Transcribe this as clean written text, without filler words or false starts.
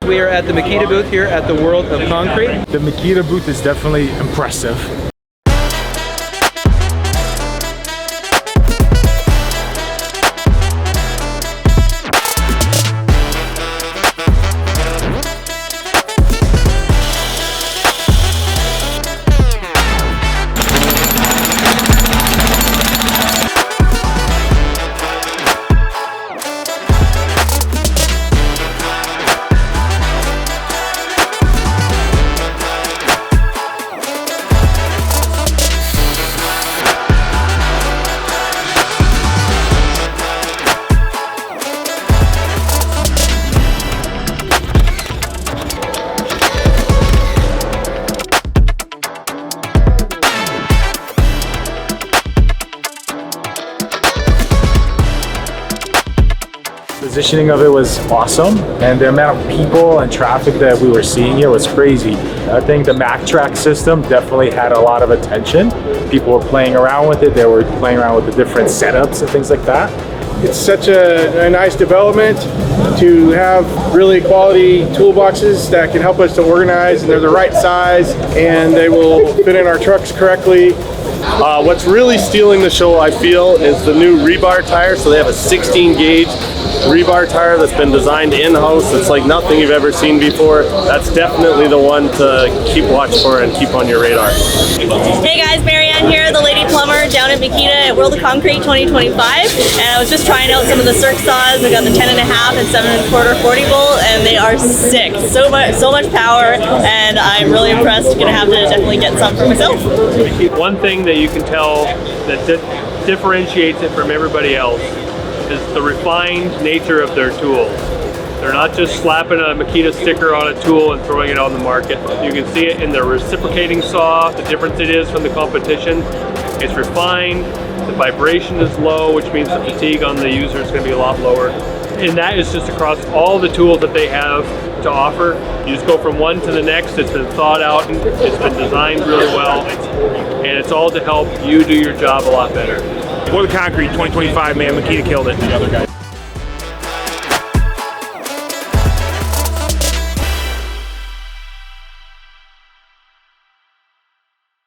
We are at the Makita booth here at the World of Concrete. The Makita booth is definitely impressive. Positioning of it was awesome, and the amount of people and traffic that we were seeing here was crazy. I think the MAKTRAK system definitely had a lot of attention. People were playing around with it. They were playing around with the different setups and things like that. It's such a nice development to have really quality toolboxes that can help us to organize, and they're the right size and they will fit in our trucks correctly. What's really stealing the show, I feel, is the new rebar tire. So they have a 16 gauge rebar tire that's been designed in-house. It's like nothing you've ever seen before. That's definitely the one to keep watch for and keep on your radar. Hey guys, Marianne here, the Lady Plumber down at Makita at World of Concrete 2025, and I was just trying out some of the circ saws. I got the 10.5 and 7.25 40 bolt, and they are sick. So much power, and I'm really impressed. Gonna have to definitely get some for myself. One thing that you can tell that differentiates it from everybody else is the refined nature of their tools. They're not just slapping a Makita sticker on a tool and throwing it on the market. You can see it in the reciprocating saw, the difference it is from the competition. It's refined, the vibration is low, which means the fatigue on the user is going to be a lot lower. And that is just across all the tools that they have to offer. You just go from one to the next. It's been thought out, it's been designed really well, and it's all to help you do your job a lot better. World of Concrete 2025, man, Makita killed it. The other guy.